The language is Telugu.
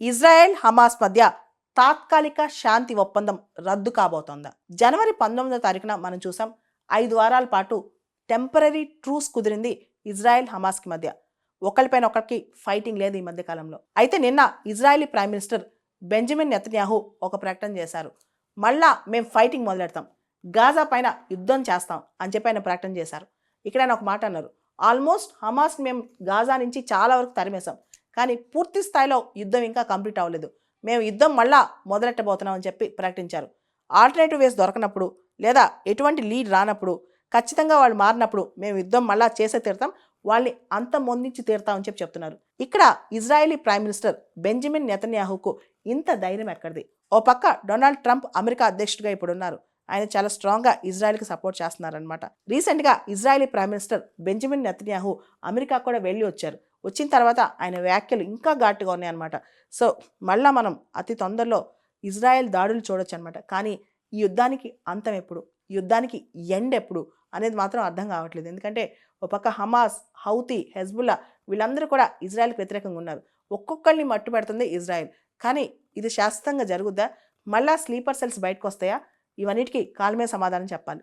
ఇజ్రాయెల్ హమాస్ మధ్య తాత్కాలిక శాంతి ఒప్పందం రద్దు కాబోతోందా? జనవరి 19వ తారీఖున మనం చూసాం 5 వారాల పాటు టెంపరరీ ట్రూస్ కుదిరింది ఇజ్రాయెల్ హమాస్కి మధ్య. ఒకరిపైన ఒకరికి ఫైటింగ్ లేదు ఈ మధ్య కాలంలో. అయితే నిన్న Israeli prime minister Benjamin Netanyahu ఒక ప్రకటన చేశారు. మళ్ళా మేము ఫైటింగ్ మొదలెడతాం, గాజా పైన యుద్ధం చేస్తాం అని చెప్పి ఆయన ప్రకటన చేశారు. ఇక్కడ ఆయన ఒక మాట అన్నారు, ఆల్మోస్ట్ హమాస్ మేము గాజా నుంచి చాలా వరకు తరిమేశాం, కానీ పూర్తి స్థాయిలో యుద్ధం ఇంకా కంప్లీట్ అవ్వలేదు, మేము యుద్ధం మళ్ళా మొదలెట్టబోతున్నాం అని చెప్పి ప్రకటించారు. ఆల్టర్నేటివ్ వేస్ దొరకనప్పుడు లేదా ఎటువంటి లీడ్ రానప్పుడు, ఖచ్చితంగా వాళ్ళు మారినప్పుడు మేము యుద్ధం మళ్ళా చేసే తీరుతాం, వాళ్ళని అంతమొందించి తీరుతామని చెప్పి చెప్తున్నారు. ఇక్కడ ఇజ్రాయెలీ ప్రైమ్ మినిస్టర్ బెంజమిన్ నెతన్యాహుకు ఇంత ధైర్యం ఎక్కడిది? ఓ పక్క డొనాల్డ్ ట్రంప్ అమెరికా అధ్యక్షుడిగా ఇప్పుడు ఉన్నారు, ఆయన చాలా స్ట్రాంగ్గా ఇజ్రాయెల్కి సపోర్ట్ చేస్తున్నారనమాట. రీసెంట్గా Israeli prime minister Benjamin Netanyahu America కూడా వెళ్ళి వచ్చారు. వచ్చిన తర్వాత ఆయన వ్యాఖ్యలు ఇంకా ఘాటుగా ఉన్నాయన్నమాట. సో మళ్ళా మనం అతి తొందరలో ఇజ్రాయెల్ దాడులు చూడొచ్చు అనమాట. కానీ ఈ యుద్ధానికి అంతం ఎప్పుడు, ఈ యుద్ధానికి ఎండ్ ఎప్పుడు అనేది మాత్రం అర్థం కావట్లేదు. ఎందుకంటే ఒక పక్క హమాస్, హౌతీ, హెజ్బుల్లా వీళ్ళందరూ కూడా ఇజ్రాయెల్కి వ్యతిరేకంగా ఉన్నారు. ఒక్కొక్కరిని మట్టు పెడుతుంది ఇజ్రాయెల్. కానీ ఇది శాశ్వతంగా జరుగుద్దా? మళ్ళా స్లీపర్ సెల్స్ బయటకు వస్తాయా? ఇవన్నిటికీ కాలమే సమాధానం చెప్పాలి.